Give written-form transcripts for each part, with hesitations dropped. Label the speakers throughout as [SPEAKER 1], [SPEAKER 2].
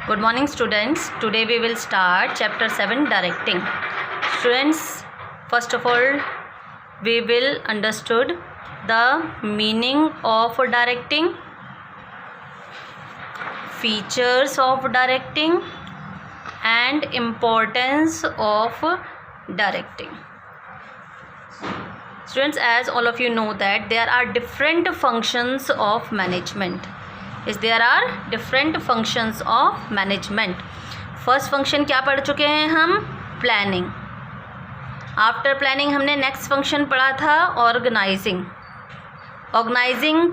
[SPEAKER 1] Good morning students. Today we will start chapter 7 directing. Students, first of all we will understood the meaning of directing, features of directing and importance of directing. Students, as all of you know that there are different functions of management. There are different functions of management. First function क्या पढ़ चुके हैं हम? Planning. After planning हमने next function पढ़ा था organizing. Organizing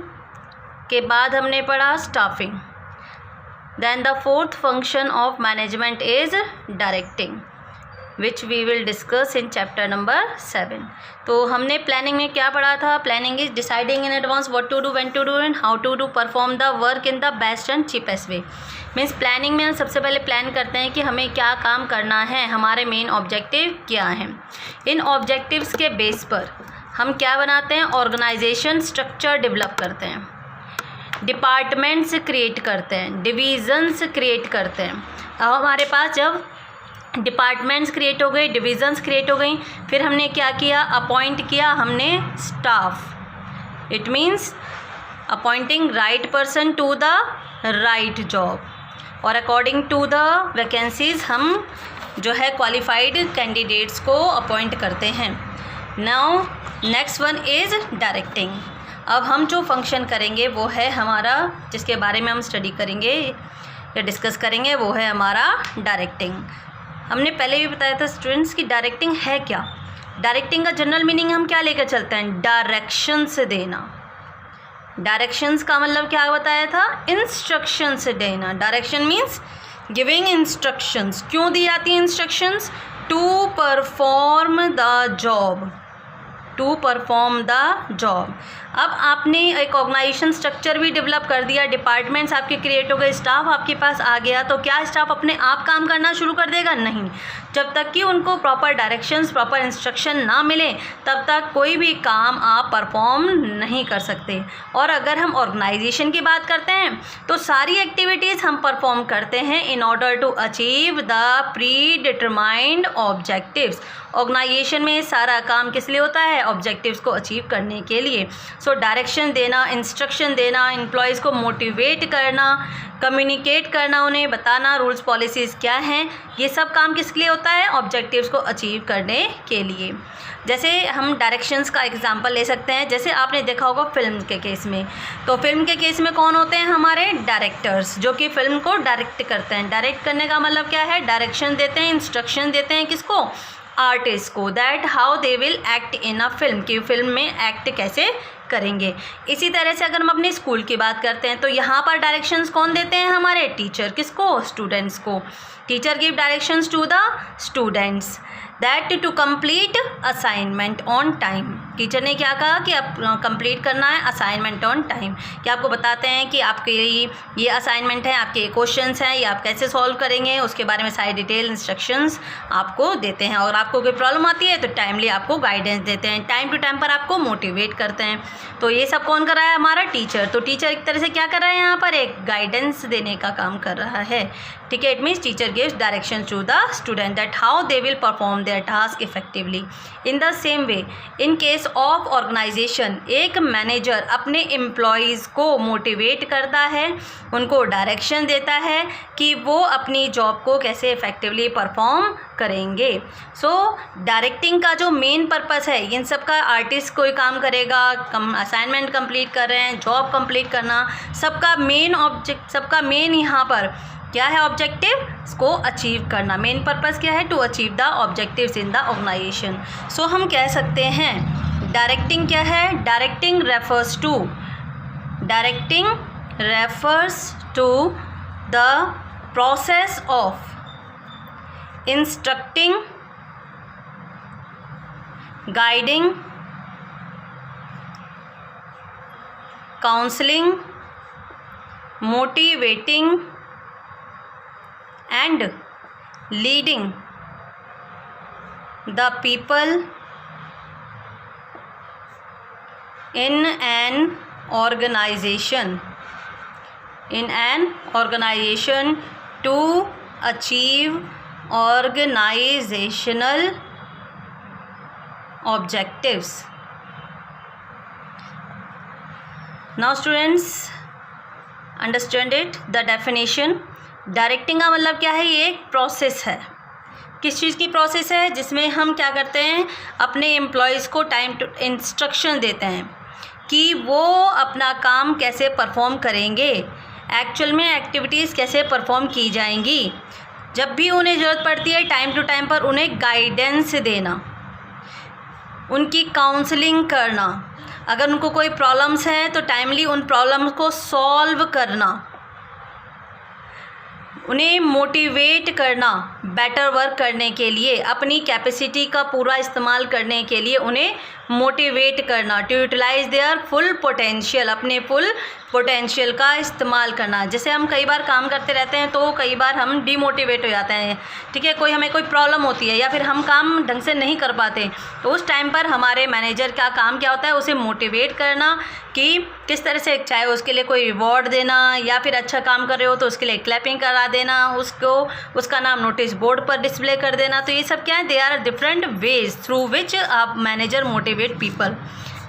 [SPEAKER 1] के बाद हमने पढ़ा staffing. Then the fourth function of management is directing, which we will discuss in chapter number 7. तो हमने प्लानिंग में क्या पढ़ा था? Planning is deciding in advance what to do, when to do and how to do, perform the work in the best and cheapest way. Means planning में हम सबसे पहले प्लान करते हैं कि हमें क्या काम करना है, हमारे मेन ऑब्जेक्टिव क्या हैं. इन ऑब्जेक्टिव्स के बेस पर हम क्या बनाते हैं? ऑर्गेनाइजेशन स्ट्रक्चर डेवलप करते हैं, डिपार्टमेंट्स क्रिएट करते हैं, डिविजन्स क्रिएट करते हैं. अब हमारे पास जब डिपार्टमेंट्स क्रिएट हो गई, डिविजन्स क्रिएट हो गई, फिर हमने क्या किया? अपॉइंट किया हमने staff. It means appointing right person to the right job, और अकॉर्डिंग टू द वैकेंसीज हम जो है क्वालिफाइड कैंडिडेट्स को अपॉइंट करते हैं. Now next one is directing. अब हम जो फंक्शन करेंगे वो है हमारा, जिसके बारे में हम स्टडी करेंगे या डिस्कस करेंगे, वो है हमारा डायरेक्टिंग. हमने पहले भी बताया था स्टूडेंट्स कि डायरेक्टिंग है क्या. डायरेक्टिंग का जनरल मीनिंग हम क्या लेकर चलते हैं? डायरेक्शंस देना. डायरेक्शंस का मतलब क्या बताया था? इंस्ट्रक्शंस देना. Direction means giving instructions. क्यों दी जाती है instructions? To perform the job. To perform the job. अब आपने एक ऑर्गेनाइजेशन स्ट्रक्चर भी डेवलप कर दिया, डिपार्टमेंट्स आपके क्रिएट हो गए, स्टाफ आपके पास आ गया, तो क्या स्टाफ अपने आप काम करना शुरू कर देगा? नहीं. जब तक कि उनको प्रॉपर डायरेक्शंस, प्रॉपर इंस्ट्रक्शन ना मिले, तब तक कोई भी काम आप परफॉर्म नहीं कर सकते. और अगर हम ऑर्गेनाइजेशन की बात करते हैं तो सारी एक्टिविटीज़ हम परफॉर्म करते हैं in order to achieve the pre determined objectives. Organization में सारा काम किस लिए होता है? ऑब्जेक्टिव्स को अचीव करने के लिए. सो डायरेक्शन देना, इंस्ट्रक्शन देना, एम्प्लॉयज़ को मोटिवेट करना, कम्युनिकेट करना, उन्हें बताना रूल्स पॉलिसीज़ क्या हैं, ये सब काम किस लिए होता है? ऑब्जेक्टिव्स को अचीव करने के लिए. जैसे हम डायरेक्शंस का एग्जांपल ले सकते हैं. जैसे आपने देखा होगा फिल्म के केस में, तो फिल्म के केस में कौन होते हैं? हमारे डायरेक्टर्स, जो कि फिल्म को डायरेक्ट करते हैं. डायरेक्ट करने का मतलब क्या है? डायरेक्शन देते हैं, इंस्ट्रक्शन देते हैं किसको? आर्टिस्ट को. That how they will act in a film, कि फिल्म में एक्ट कैसे करेंगे. इसी तरह से अगर हम अपने स्कूल की बात करते हैं तो यहाँ पर डायरेक्शंस कौन देते हैं? हमारे टीचर. किसको? स्टूडेंट्स को. Teacher give directions to the students that to complete assignment on time. Teacher ने क्या कहा कि आप कंप्लीट करना है असाइनमेंट ऑन टाइम. कि आपको बताते हैं कि आपके ये असाइनमेंट है, आपके ये क्वेश्चंस हैं, ये आप कैसे सॉल्व करेंगे, उसके बारे में सारी डिटेल इंस्ट्रक्शंस आपको देते हैं. और आपको कोई प्रॉब्लम आती है तो टाइमली आपको गाइडेंस देते हैं, टाइम टू टाइम पर आपको मोटिवेट करते हैं. तो ये सब कौन कर रहा है? हमारा टीचर. तो टीचर एक तरह से क्या कर रहा है? यहाँ पर एक गाइडेंस देने का काम कर रहा है. ठीक है. It means teacher gives direction to the student that how they will perform their task effectively. In the same way in case of organization, एक मैनेजर अपने एम्प्लॉयज़ को मोटिवेट करता है, उनको डायरेक्शन देता है कि वो अपनी जॉब को कैसे इफेक्टिवली परफॉर्म करेंगे. सो डायरेक्टिंग का जो मेन पर्पस है, इन सब का आर्टिस्ट कोई काम करेगा, असाइनमेंट कंप्लीट कर रहे हैं, जॉब कंप्लीट करना, सबका मेन यहाँ पर क्या है? ऑब्जेक्टिव को अचीव करना. मेन पर्पस क्या है? To achieve the objectives in the organisation. So हम कह सकते हैं डायरेक्टिंग क्या है? Directing refers to the process of instructing, guiding, counselling, motivating and leading the people in an organization to achieve organisational objectives. Now students understand it, the definition. Directing का मतलब क्या है? ये एक प्रोसेस है. किस चीज़ की प्रोसेस है? जिसमें हम क्या करते हैं, अपने एम्प्लॉयज़ को टाइम टू इंस्ट्रक्शन देते हैं कि वो अपना काम कैसे परफॉर्म करेंगे, एक्चुअल में एक्टिविटीज़ कैसे परफॉर्म की जाएंगी. जब भी उन्हें ज़रूरत पड़ती है टाइम टू टाइम पर उन्हें गाइडेंस देना, उनकी काउंसलिंग करना, अगर उनको कोई प्रॉब्लम्स हैं तो टाइमली उन प्रॉब्लम्स को सॉल्व करना, उन्हें मोटिवेट करना बेटर वर्क करने के लिए, अपनी कैपेसिटी का पूरा इस्तेमाल करने के लिए उन्हें मोटिवेट करना, to utilize their full potential, अपने फुल पोटेंशियल का इस्तेमाल करना. जैसे हम कई बार काम करते रहते हैं तो कई बार हम डीमोटिवेट हो जाते हैं, ठीक है, हमें कोई प्रॉब्लम होती है या फिर हम काम ढंग से नहीं कर पाते, तो उस टाइम पर हमारे मैनेजर का काम क्या होता है, उसे मोटिवेट करना कि किस तरह से, चाहे उसके लिए कोई रिवॉर्ड देना या फिर अच्छा काम कर रहे हो तो उसके लिए क्लैपिंग करा देना, उसका नाम नोटिस बोर्ड पर डिस्प्ले कर देना. तो ये सब क्या है, they are different ways through which a manager motivate people.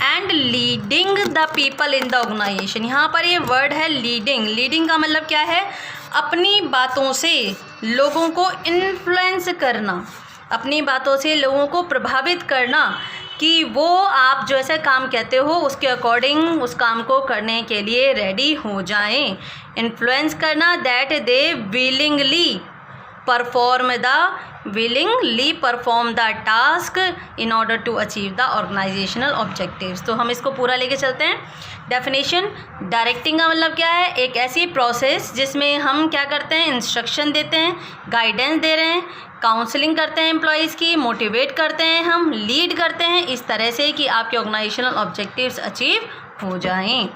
[SPEAKER 1] And leading the people in the organization. यहाँ पर ये वर्ड है लीडिंग. लीडिंग का मतलब क्या है, अपनी बातों से लोगों को इन्फ्लुएंस करना, अपनी बातों से लोगों को प्रभावित करना कि वो आप जो ऐसा काम कहते हो उसके अकॉर्डिंग उस काम को करने के लिए रेडी हो जाएं. इन्फ्लुएंस करना, that they willingly perform the task in order to achieve the organizational objectives. तो हम इसको पूरा लेके चलते हैं. डेफिनेशन, डायरेक्टिंग का मतलब क्या है, एक ऐसी प्रोसेस जिसमें हम क्या करते हैं, इंस्ट्रक्शन देते हैं, गाइडेंस दे रहे हैं, काउंसलिंग करते हैं एम्प्लॉयज़ की, मोटिवेट करते हैं, हम लीड करते हैं इस तरह से कि आपके ऑर्गेनाइजेशनल ऑब्जेक्टिव्स अचीव हो जाएं.